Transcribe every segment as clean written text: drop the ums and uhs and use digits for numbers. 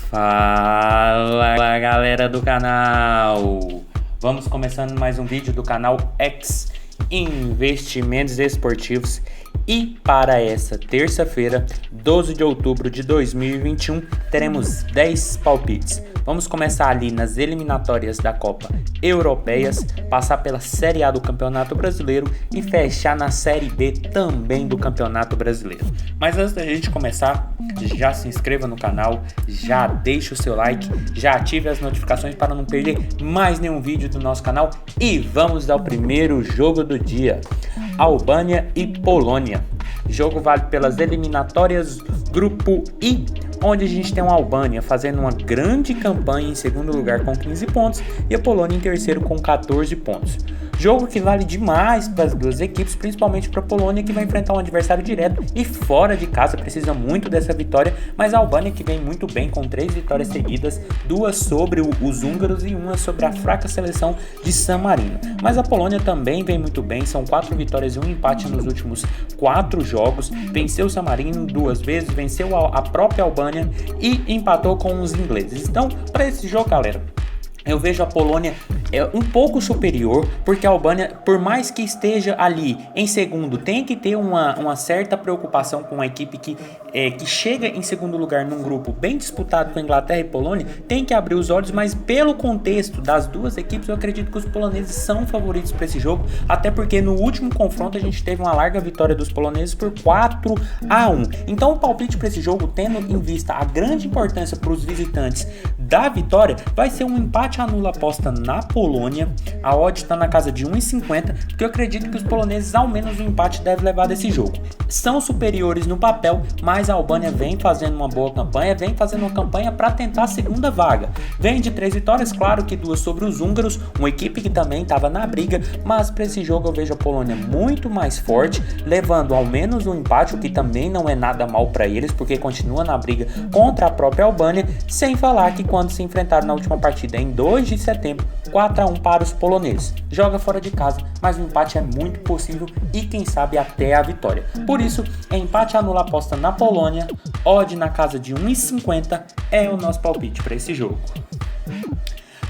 Fala galera do canal, vamos começando mais um vídeo do canal X Investimentos Esportivos e para essa terça-feira, 12 de outubro de 2021, teremos 10 palpites. Vamos começar ali nas eliminatórias da Copa Europeias, passar pela Série A do Campeonato Brasileiro e fechar na Série B também do Campeonato Brasileiro. Mas antes da gente começar, já se inscreva no canal, já deixe o seu like, já ative as notificações para não perder mais nenhum vídeo do nosso canal e vamos ao primeiro jogo do dia, Albânia e Polônia. Jogo vale pelas eliminatórias Grupo I, onde a gente tem a Albânia fazendo uma grande campanha em segundo lugar com 15 pontos e a Polônia em terceiro com 14 pontos. Jogo que vale demais para as duas equipes, principalmente para a Polônia, que vai enfrentar um adversário direto e fora de casa precisa muito dessa vitória, mas a Albânia que vem muito bem com 3 vitórias seguidas, 2 sobre os húngaros e 1 sobre a fraca seleção de San Marino. Mas a Polônia também vem muito bem, são 4 vitórias e 1 empate nos últimos 4 jogos, venceu o San Marino 2 vezes, venceu a própria Albânia e empatou com os ingleses. Então, para esse jogo, galera, eu vejo a Polônia um pouco superior, porque a Albânia, por mais que esteja ali em segundo, tem que ter uma certa preocupação com a equipe que chega em segundo lugar num grupo bem disputado com a Inglaterra e Polônia, tem que abrir os olhos, mas pelo contexto das duas equipes, eu acredito que os poloneses são favoritos para esse jogo, até porque no último confronto a gente teve uma larga vitória dos poloneses por 4-1. Então o palpite para esse jogo, tendo em vista a grande importância para os visitantes da vitória, vai ser um empate anula aposta na Polônia. A odd está na casa de 1,50, porque eu acredito que os poloneses ao menos um empate devem levar desse jogo. São superiores no papel, mas a Albânia vem fazendo uma boa campanha, vem fazendo uma campanha para tentar a segunda vaga. Vem de 3 vitórias, claro que 2 sobre os húngaros, uma equipe que também estava na briga, mas para esse jogo eu vejo a Polônia muito mais forte, levando ao menos um empate, o que também não é nada mal para eles, porque continua na briga contra a própria Albânia, sem falar que quando se enfrentaram na última partida em 2 de setembro, 4-1 para os poloneses. Joga fora de casa, mas o empate é muito possível e quem sabe até a vitória. Por isso, empate anula aposta na Polônia, odd na casa de 1,50 é o nosso palpite para esse jogo.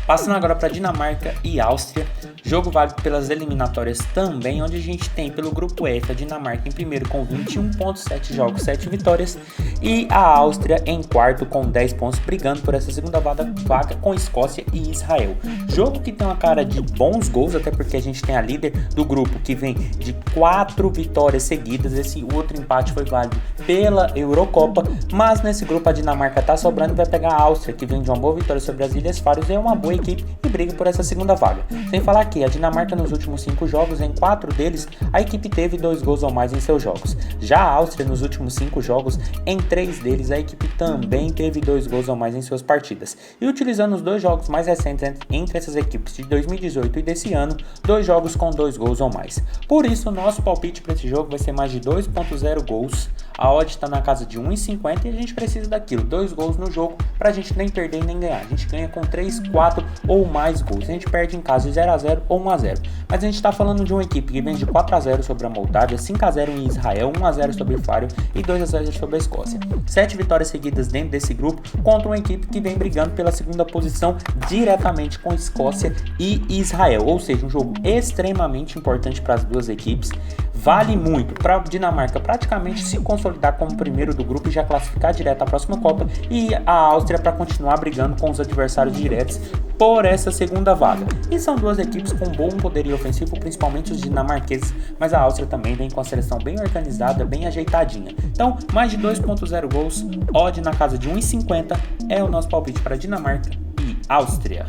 Passando agora para Dinamarca e Áustria, jogo válido pelas eliminatórias também, onde a gente tem pelo grupo F a Dinamarca em primeiro com 21 pontos, 7 jogos, 7 vitórias, e a Áustria em quarto com 10 pontos, brigando por essa segunda vaga com Escócia e Israel. Jogo que tem uma cara de bons gols, até porque a gente tem a líder do grupo que vem de 4 vitórias seguidas, esse outro empate foi válido pela Eurocopa, mas nesse grupo a Dinamarca tá sobrando e vai pegar a Áustria, que vem de uma boa vitória sobre as Ilhas Faroes e é uma boa equipe e briga por essa segunda vaga. Sem falar que a Dinamarca nos últimos 5 jogos, em 4 deles, a equipe teve 2 gols ou mais em seus jogos. Já a Áustria nos últimos 5 jogos, em 3 deles, a equipe também teve 2 gols ou mais em suas partidas. E utilizando os 2 jogos mais recentes entre essas equipes de 2018 e desse ano, 2 jogos com 2 gols ou mais. Por isso, o nosso palpite para esse jogo vai ser mais de 2.0 gols. A odd está na casa de 1,50 e a gente precisa daquilo, 2 gols no jogo, para a gente nem perder nem ganhar. A gente ganha com 3, 4 ou mais gols. A gente perde em caso de 0-0 ou 1-0. Mas a gente está falando de uma equipe que vem de 4-0 sobre a Moldávia, 5-0 em Israel, 1-0 sobre o Faro e 2-0 sobre a Escócia. 7 vitórias seguidas dentro desse grupo contra uma equipe que vem brigando pela segunda posição diretamente com Escócia e Israel. Ou seja, um jogo extremamente importante para as duas equipes. Vale muito para a Dinamarca praticamente se consolidar como primeiro do grupo e já classificar direto à próxima Copa, e a Áustria para continuar brigando com os adversários diretos por essa segunda vaga. E são duas equipes com bom poderio ofensivo, principalmente os dinamarqueses, mas a Áustria também vem com a seleção bem organizada, bem ajeitadinha. Então, mais de 2.0 gols, odd na casa de 1,50 é o nosso palpite para Dinamarca e Áustria.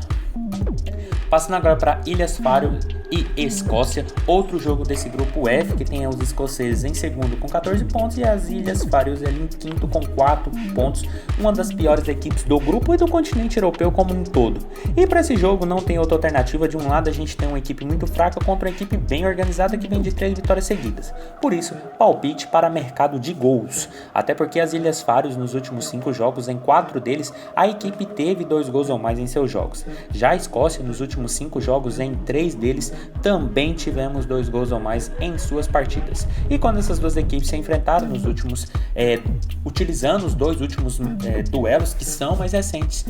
Passando agora para Ilhas Faroes e Escócia, outro jogo desse grupo F, que tem os escoceses em segundo com 14 pontos e as Ilhas Faroes em quinto com 4 pontos, uma das piores equipes do grupo e do continente europeu como um todo. E para esse jogo não tem outra alternativa, de um lado a gente tem uma equipe muito fraca contra uma equipe bem organizada que vem de 3 vitórias seguidas. Por isso, palpite para mercado de gols, até porque as Ilhas Faroes nos últimos 5 jogos, em 4 deles, a equipe teve 2 gols ou mais em seus jogos. Já a Escócia nos últimos 5 jogos, em 3 deles, também tivemos 2 gols ou mais em suas partidas. E quando essas duas equipes se enfrentaram nos últimos, utilizando os 2 últimos duelos que são mais recentes,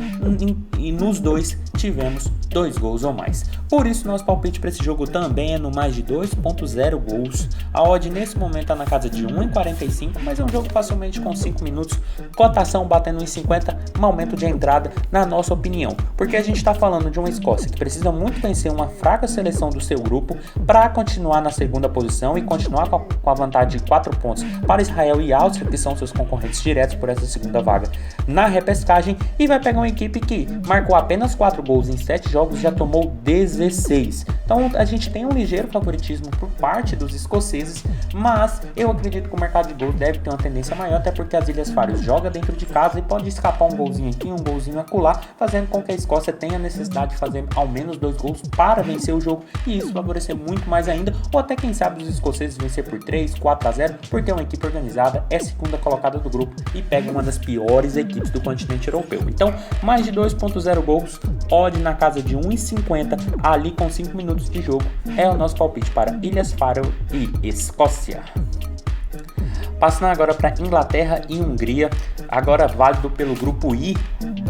e nos 2 tivemos 2 gols ou mais. Por isso nosso palpite para esse jogo também é no mais de 2.0 gols. A odd nesse momento está na casa de 1,45, mas é um jogo facilmente com 5 minutos, cotação batendo em 50, um aumento de entrada na nossa opinião, porque a gente está falando de uma Escócia que precisa muito vencer uma fraca seleção do seu grupo para continuar na segunda posição e continuar com a vantagem de 4 pontos para Israel e Áustria, que são seus concorrentes diretos por essa segunda vaga na repescagem, e vai pegar uma equipe que marcou apenas 4 gols em 7 jogos e já tomou 16. Então a gente tem um ligeiro favoritismo por parte dos escoceses, mas eu acredito que o mercado de gols deve ter uma tendência maior, até porque as Ilhas Faroes joga dentro de casa e pode escapar um golzinho aqui, um golzinho acolá, fazendo com que a Escócia tenha a necessidade de fazer ao menos 2 gols para vencer o jogo, e isso favorecer muito mais ainda, ou até quem sabe os escoceses vencer por 3, 4-0, porque é uma equipe organizada, é segunda colocada do grupo e pega uma das piores equipes do continente europeu. Então, mais de 2.0 gols, odd na casa de 1,50, ali com 5 minutos de jogo, é o nosso palpite para Ilhas Faroe e Escócia. Passando agora para Inglaterra e Hungria, agora válido pelo grupo I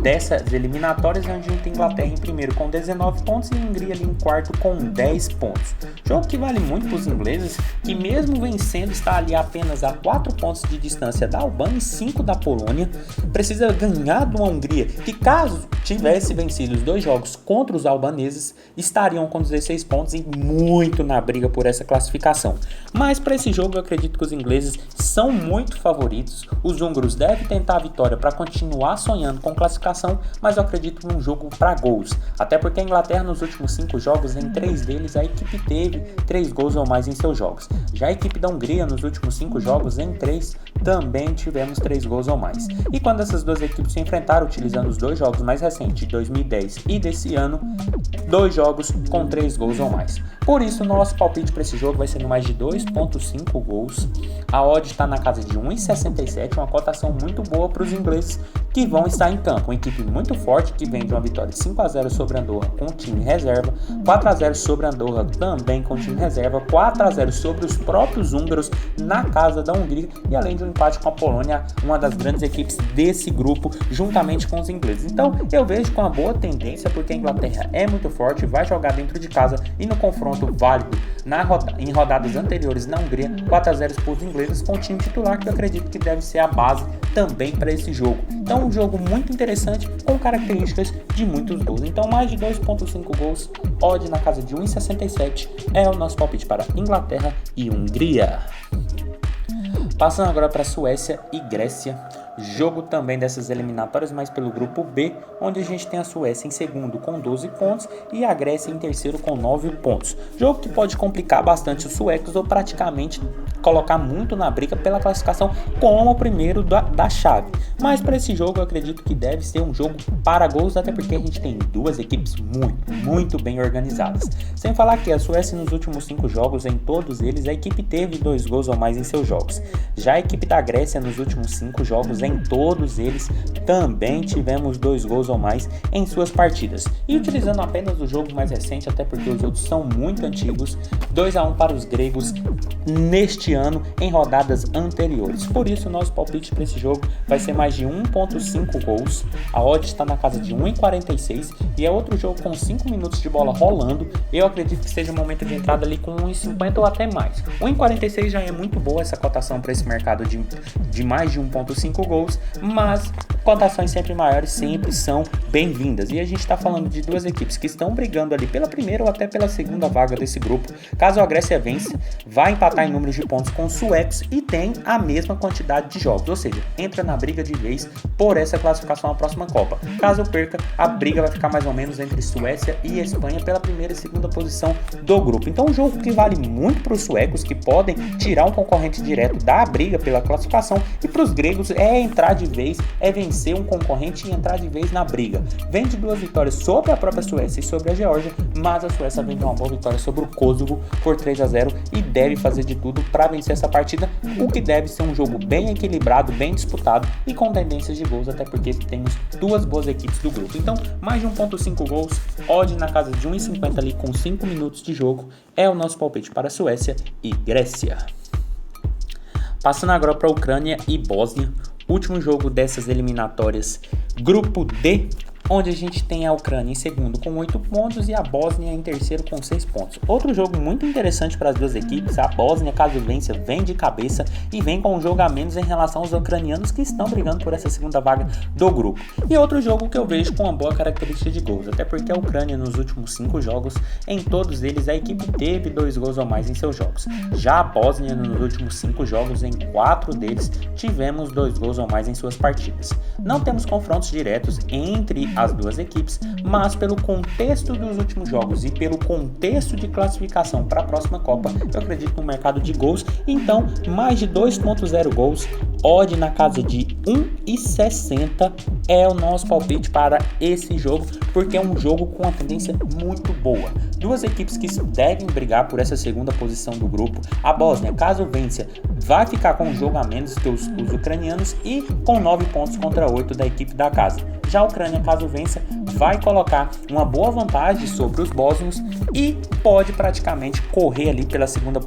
dessas eliminatórias, onde a gente tem Inglaterra em primeiro com 19 pontos e Hungria ali em quarto com 10 pontos. Jogo que vale muito para os ingleses, que mesmo vencendo está ali apenas a 4 pontos de distância da Albânia e 5 da Polônia. Precisa ganhar de uma Hungria que, caso tivesse vencido os 2 jogos contra os albaneses, estariam com 16 pontos e muito na briga por essa classificação. Mas para esse jogo eu acredito que os ingleses são muito favoritos. Os húngaros devem tentar a vitória para continuar sonhando com classificação, mas eu acredito num jogo para gols, até porque a Inglaterra nos últimos 5 jogos, em 3 deles a equipe teve 3 gols ou mais em seus jogos. Já a equipe da Hungria nos últimos 5 jogos, em 3 também tivemos 3 gols ou mais. E quando essas duas equipes se enfrentaram utilizando os 2 jogos mais recentes de 2010 e desse ano, 2 jogos com 3 gols ou mais. Por isso nosso palpite para esse jogo vai ser no mais de 2.5 gols. A odd está na casa de 1,67, uma cotação muito boa para os ingleses que vão estar em campo. Uma equipe muito forte que vem de uma vitória 5-0 sobre Andorra com o time reserva, 4-0 sobre Andorra também com o time reserva, 4-0 sobre os próprios húngaros na casa da Hungria e além de um empate com a Polônia, uma das grandes equipes desse grupo, juntamente com os ingleses. Então eu vejo com uma boa tendência, porque a Inglaterra é muito forte, vai jogar dentro de casa e no confronto válido em rodadas anteriores na Hungria, 4-0 para os ingleses com o time titular, que eu acredito que deve ser a base também para esse jogo. Então um jogo muito interessante com características de muitos gols. Então mais de 2.5 gols, odd na casa de 1,67 é o nosso palpite para Inglaterra e Hungria. Passando agora para Suécia e Grécia, jogo também dessas eliminatórias, mas pelo grupo B, onde a gente tem a Suécia em segundo com 12 pontos e a Grécia em terceiro com 9 pontos. Jogo que pode complicar bastante os suecos ou praticamente colocar muito na briga pela classificação como o primeiro da chave. Mas para esse jogo eu acredito que deve ser um jogo para gols, até porque a gente tem duas equipes muito bem organizadas. Sem falar que a Suécia nos últimos 5 jogos, em todos eles, a equipe teve 2 gols ou mais em seus jogos. Já a equipe da Grécia nos últimos 5 jogos, em todos eles, também tivemos 2 gols ou mais em suas partidas. E utilizando apenas o jogo mais recente, até porque os outros são muito antigos, 2-1 para os gregos neste ano em rodadas anteriores. Por isso o nosso palpite para esse jogo vai ser mais de 1.5 gols. A odd está na casa de 1,46 e é outro jogo com 5 minutos de bola rolando. Eu acredito que seja um momento de entrada ali com 1,50 ou até mais. 1,46 já é muito boa essa cotação para esse mercado de mais de 1.5 gols, mas cotações sempre maiores sempre são bem-vindas. E a gente está falando de duas equipes que estão brigando ali pela primeira ou até pela segunda vaga desse grupo. Caso a Grécia vença, vai empatar em números de pontos com os suecos e tem a mesma quantidade de jogos, ou seja, entra na briga de vez por essa classificação à próxima Copa. Caso perca, a briga vai ficar mais ou menos entre Suécia e Espanha pela primeira e segunda posição do grupo. Então um jogo que vale muito para os suecos, que podem tirar um concorrente direto da briga pela classificação, e para os gregos é entrar de vez, é vencer vencer um concorrente e entrar de vez na briga. Vem de 2 vitórias sobre a própria Suécia e sobre a Geórgia, mas a Suécia vem de uma boa vitória sobre o Kosovo por 3-0 e deve fazer de tudo para vencer essa partida, o que deve ser um jogo bem equilibrado, bem disputado e com tendências de gols, até porque temos 2 boas equipes do grupo. Então, mais de 1.5 gols, odd na casa de 1,50 ali com 5 minutos de jogo, é o nosso palpite para Suécia e Grécia. Passando agora para a Ucrânia e Bósnia, último jogo dessas eliminatórias, grupo D, onde a gente tem a Ucrânia em segundo com 8 pontos e a Bósnia em terceiro com 6 pontos. Outro jogo muito interessante para as duas equipes, a Bósnia, caso vença, vem de cabeça e vem com um jogo a menos em relação aos ucranianos que estão brigando por essa segunda vaga do grupo. E outro jogo que eu vejo com uma boa característica de gols, até porque a Ucrânia nos últimos 5 jogos, em todos eles a equipe teve 2 gols ou mais em seus jogos. Já a Bósnia nos últimos 5 jogos, em 4 deles tivemos 2 gols ou mais em suas partidas. Não temos confrontos diretos entre as duas equipes, mas pelo contexto dos últimos jogos e pelo contexto de classificação para a próxima Copa, eu acredito no mercado de gols. Então, mais de 2.0 gols, odd na casa de 1,60 é o nosso palpite para esse jogo, porque é um jogo com uma tendência muito boa. Duas equipes que devem brigar por essa segunda posição do grupo. A Bósnia, caso vença, vai ficar com um jogo a menos que os ucranianos e com 9 pontos contra 8 da equipe da casa. Já a Ucrânia, caso vença, vai colocar uma boa vantagem sobre os bósnios e pode praticamente correr ali pela segunda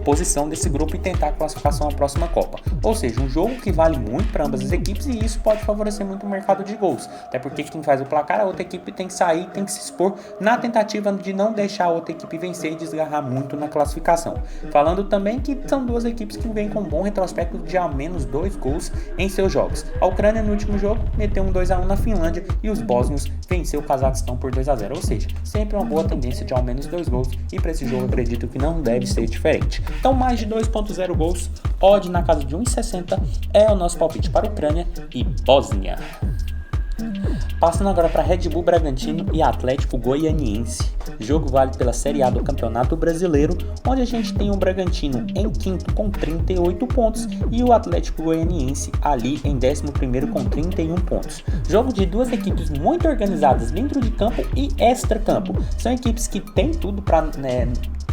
posição desse grupo e tentar a classificação à próxima Copa. Ou seja, um jogo que vale muito para ambas as equipes e isso pode favorecer muito o mercado de gols. Até porque quem faz o placar, a outra equipe tem que sair, tem que se expor na tentativa de não deixar a outra equipe vencer e desgarrar muito na classificação. Falando também que são duas equipes que vêm com um bom retrospecto de ao menos 2 gols em seus jogos. A Ucrânia no último jogo meteu um 2-1 na Finlândia e os bósnios venceu o Cazaquistão por 2-0, ou seja, sempre uma boa tendência de ao menos 2 gols e para esse jogo eu acredito que não deve ser diferente. Então mais de 2.0 gols, odd na casa de 1,60 é o nosso palpite para Ucrânia e Bósnia. Passando agora para Red Bull Bragantino e Atlético Goianiense. O jogo vale pela Série A do Campeonato Brasileiro, onde a gente tem o Bragantino em quinto com 38 pontos e o Atlético Goianiense ali em 11º com 31 pontos. Jogo de duas equipes muito organizadas dentro de campo e extra-campo. São equipes que têm tudo para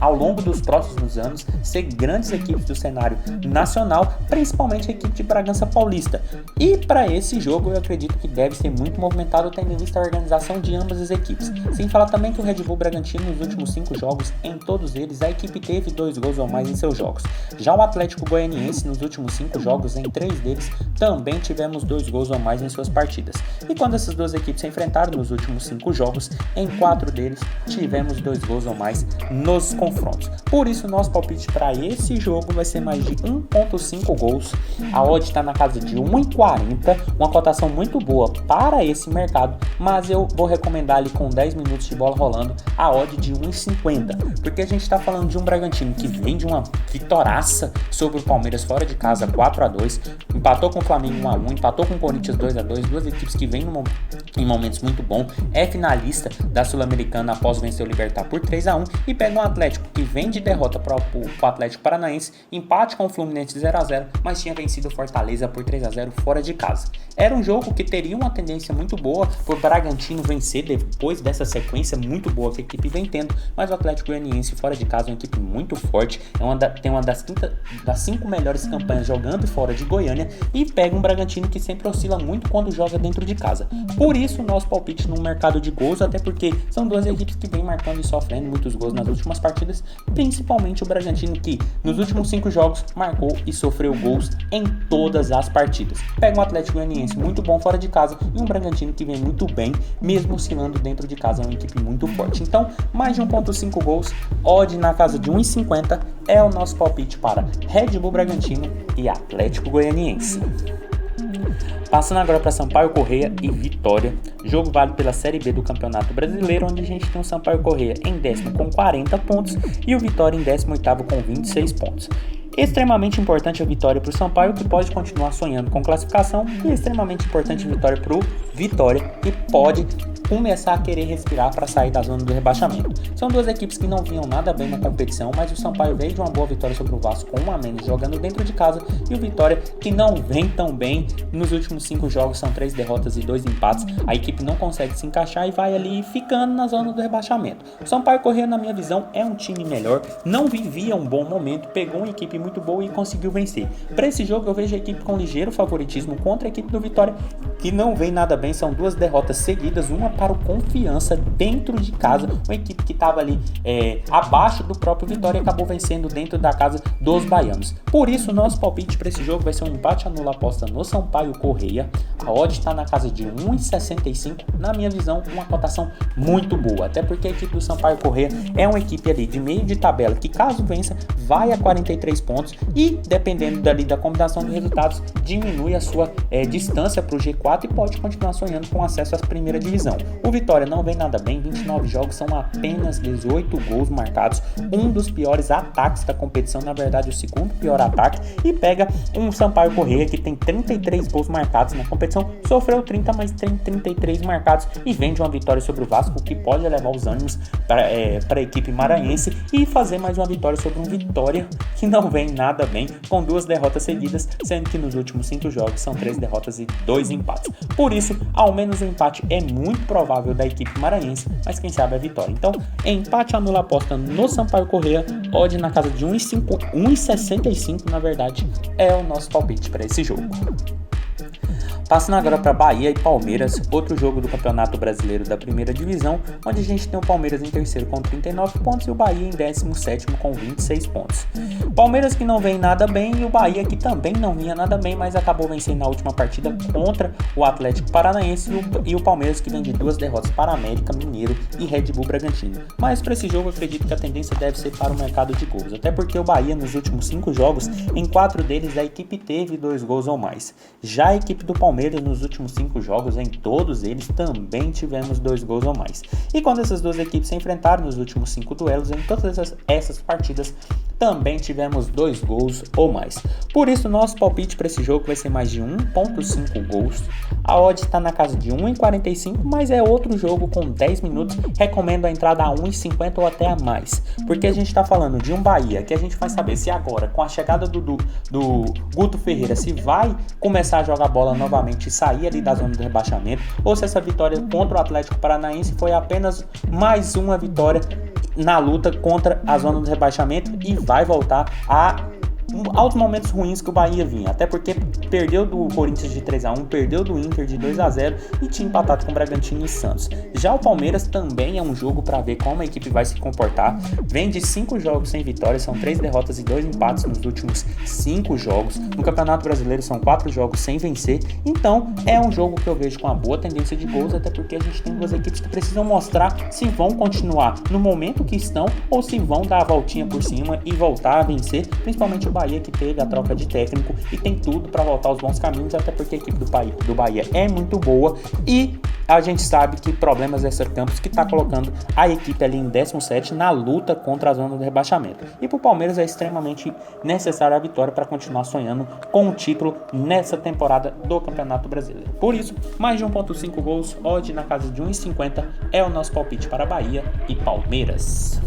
ao longo dos próximos anos ser grandes equipes do cenário nacional, principalmente a equipe de Bragança Paulista. E para esse jogo eu acredito que deve ser muito movimentado, tendo em vista a organização de ambas as equipes. Sem falar também que o Red Bull Bragantino nos últimos 5 jogos, em todos eles a equipe teve 2 gols ou mais em seus jogos. Já o Atlético Goianiense nos últimos 5 jogos, em 3 deles também tivemos 2 gols ou mais em suas partidas. E quando essas duas equipes se enfrentaram nos últimos 5 jogos, em 4 deles tivemos 2 gols ou mais nos confrontos. Por isso, nosso palpite para esse jogo vai ser mais de 1.5 gols. A odd está na casa de 1,40, uma cotação muito boa para esse mercado, mas eu vou recomendar ali com 10 minutos de bola rolando a odd de 1,50, porque a gente está falando de um Bragantino que vem de uma vitoraça sobre o Palmeiras fora de casa 4-2, empatou com o Flamengo 1-1, empatou com o Corinthians 2-2, duas equipes que vêm em momentos muito bons, é finalista da Sul-Americana após vencer o Libertad por 3-1 e pega um Atlético que vem de derrota para o Atlético Paranaense, empate com o Fluminense 0-0, mas tinha vencido o Fortaleza por 3-0 fora de casa. Era um jogo que teria uma tendência muito boa para o Bragantino vencer depois dessa sequência muito boa que a equipe vem tendo, mas o Atlético Goianiense fora de casa é uma equipe muito forte, tem uma das 5 melhores campanhas jogando fora de Goiânia e pega um Bragantino que sempre oscila muito quando joga dentro de casa. Por isso o nosso palpite no mercado de gols, até porque são duas equipes que vêm marcando e sofrendo muitos gols nas últimas partidas, principalmente o Bragantino que nos últimos 5 jogos marcou e sofreu gols em todas as partidas. Pega um Atlético Goianiense muito bom fora de casa e um Bragantino que vem muito bem, mesmo oscilando dentro de casa, é uma equipe muito forte. Então, mais de 1.5 gols, odd na casa de 1,50 é o nosso palpite para Red Bull Bragantino e Atlético Goianiense. Passando agora para Sampaio Corrêa e Vitória, o jogo vale pela Série B do Campeonato Brasileiro, onde a gente tem o Sampaio Corrêa em 10º com 40 pontos e o Vitória em 18º com 26 pontos. Extremamente importante a vitória para o Sampaio, que pode continuar sonhando com classificação, e extremamente importante a vitória para o Vitória, que pode começar a querer respirar para sair da zona do rebaixamento. São duas equipes que não vinham nada bem na competição, mas o Sampaio veio de uma boa vitória sobre o Vasco com 1 a menos jogando dentro de casa, e o Vitória, que não vem tão bem nos últimos 5 jogos, são 3 derrotas e 2 empates. A equipe não consegue se encaixar e vai ali ficando na zona do rebaixamento. O Sampaio Corrêa, na minha visão, é um time melhor, não vivia um bom momento, pegou uma equipe muito boa e conseguiu vencer. Para esse jogo eu vejo a equipe com ligeiro favoritismo contra a equipe do Vitória, que não vem nada bem. São 2 derrotas seguidas, uma para o Confiança dentro de casa, uma equipe que estava ali abaixo do próprio Vitória e acabou vencendo dentro da casa dos baianos. Por isso, o nosso palpite para esse jogo vai ser um empate anula aposta no Sampaio Corrêa. A odd está na casa de 1,65. Na minha visão, uma cotação muito boa, até porque a equipe do Sampaio Corrêa é uma equipe ali de meio de tabela que, caso vença, vai a 43 pontos e, dependendo dali da combinação de resultados, diminui a sua distância para o G4 e pode continuar sonhando com acesso à primeira divisão. O Vitória não vem nada bem, 29 jogos, são apenas 18 gols marcados, um dos piores ataques da competição, na verdade o segundo pior ataque, e pega um Sampaio Corrêa que tem 33 gols marcados na competição, sofreu 30, mas tem 33 marcados e vem de uma vitória sobre o Vasco, que pode elevar os ânimos para a equipe maranhense e fazer mais uma vitória sobre um Vitória que não vem nada bem, com 2 derrotas seguidas, sendo que nos últimos 5 jogos são 3 derrotas e 2 empates. Por isso, ao menos o empate é muito provável da equipe maranhense, mas quem sabe a vitória. Então, empate anula aposta no Sampaio Corrêa, odd na casa de 1,65, na verdade, é o nosso palpite para esse jogo. Passando agora para Bahia e Palmeiras, outro jogo do Campeonato Brasileiro da Primeira Divisão, onde a gente tem o Palmeiras em terceiro com 39 pontos e o Bahia em 17º com 26 pontos. Palmeiras que não vem nada bem e o Bahia que também não vinha nada bem, mas acabou vencendo na última partida contra o Atlético Paranaense, e o Palmeiras que vem de 2 derrotas para América Mineiro e Red Bull Bragantino. Mas para esse jogo eu acredito que a tendência deve ser para o mercado de gols, até porque o Bahia nos últimos 5 jogos, em 4 deles a equipe teve 2 gols ou mais. Já a equipe do Palmeiras nos últimos 5 jogos, em todos eles também tivemos 2 gols ou mais. E quando essas duas equipes se enfrentaram nos últimos 5 duelos, em todas essas partidas também tivemos 2 gols ou mais. Por isso, nosso palpite para esse jogo vai ser mais de 1,5 gols. A odd está na casa de 1,45, mas é outro jogo com 10 minutos. Recomendo a entrada a 1,50 ou até a mais, porque a gente está falando de um Bahia que a gente vai saber se agora, com a chegada do Guto Ferreira, se vai começar a jogar bola novamente e sair ali da zona do rebaixamento, ou se essa vitória contra o Atlético Paranaense foi apenas mais uma vitória na luta contra a zona do rebaixamento e vai voltar aos momentos ruins que o Bahia vinha, até porque perdeu do Corinthians de 3-1, perdeu do Inter de 2-0 e tinha empatado com o Bragantino e Santos. Já o Palmeiras também é um jogo para ver como a equipe vai se comportar. Vem de 5 jogos sem vitória, são 3 derrotas e 2 empates nos últimos 5 jogos. No Campeonato Brasileiro são 4 jogos sem vencer, então é um jogo que eu vejo com uma boa tendência de gols, até porque a gente tem duas equipes que precisam mostrar se vão continuar no momento que estão ou se vão dar a voltinha por cima e voltar a vencer, principalmente o Bahia, que teve a troca de técnico e tem tudo para voltar aos bons caminhos, até porque a equipe do Bahia é muito boa e a gente sabe que problemas extra-campos que está colocando a equipe ali em 17º na luta contra a zona do rebaixamento. E para o Palmeiras é extremamente necessária a vitória para continuar sonhando com o título nessa temporada do Campeonato Brasileiro. Por isso, mais de 1,5 gols, odd na casa de 1,50 é o nosso palpite para Bahia e Palmeiras.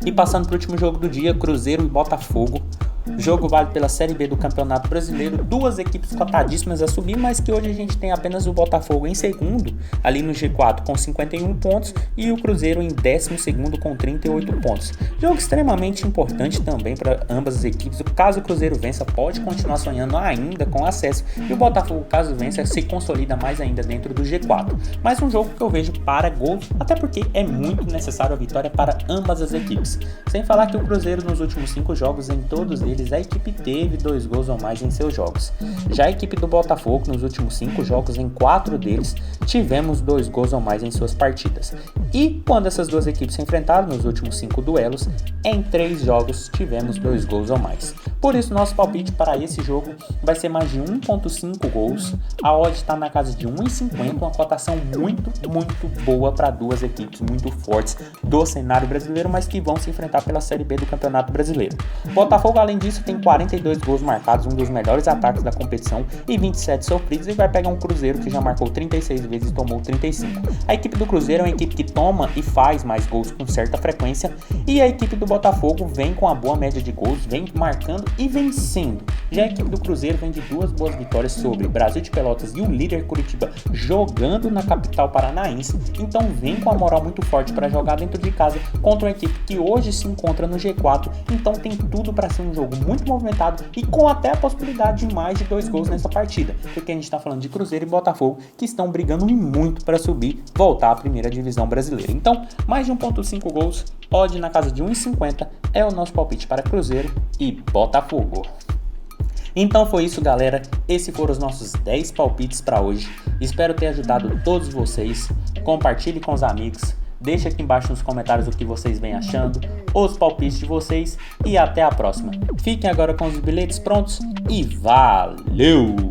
E passando para o último jogo do dia, Cruzeiro e Botafogo. O jogo vale pela Série B do Campeonato Brasileiro, 2 equipes cotadíssimas a subir, mas que hoje a gente tem apenas o Botafogo em segundo, ali no G4 com 51 pontos e o Cruzeiro em 12º com 38 pontos. Jogo extremamente importante também para ambas as equipes. Caso o Cruzeiro vença, pode continuar sonhando ainda com acesso, e o Botafogo, caso vença, se consolida mais ainda dentro do G4. Mas um jogo que eu vejo para gols, até porque é muito necessário a vitória para ambas as equipes. Sem falar que o Cruzeiro nos últimos 5 jogos, em todos eles, a equipe teve 2 gols ou mais em seus jogos. Já a equipe do Botafogo, nos últimos 5 jogos, em 4 deles, tivemos 2 gols ou mais em suas partidas. E quando essas duas equipes se enfrentaram nos últimos 5 duelos, em 3 jogos tivemos 2 gols ou mais. Por isso, nosso palpite para esse jogo vai ser mais de 1,5 gols. A odd está na casa de 1,50, uma cotação muito boa para duas equipes muito fortes do cenário brasileiro, mas que vão se enfrentar pela Série B do Campeonato Brasileiro. Botafogo, além disso, tem 42 gols marcados, um dos melhores ataques da competição, e 27 sofridos, e vai pegar um Cruzeiro que já marcou 36 vezes vezes tomou 35. A equipe do Cruzeiro é uma equipe que toma e faz mais gols com certa frequência, e a equipe do Botafogo vem com a boa média de gols, vem marcando e vencendo. Já a equipe do Cruzeiro vem de 2 boas vitórias sobre Brasil de Pelotas e o líder Curitiba jogando na capital paranaense, então vem com a moral muito forte para jogar dentro de casa contra uma equipe que hoje se encontra no G4, então tem tudo para ser um jogo muito movimentado e com até a possibilidade de mais de 2 gols nessa partida, porque a gente está falando de Cruzeiro e Botafogo que estão brigando muito para subir, voltar à primeira divisão brasileira. Então, mais de 1.5 gols, odd na casa de 1,50 é o nosso palpite para Cruzeiro e Botafogo. Então foi isso, galera, esses foram os nossos 10 palpites para hoje, espero ter ajudado todos vocês, compartilhe com os amigos, deixe aqui embaixo nos comentários o que vocês vêm achando, os palpites de vocês e até a próxima. Fiquem agora com os bilhetes prontos e valeu!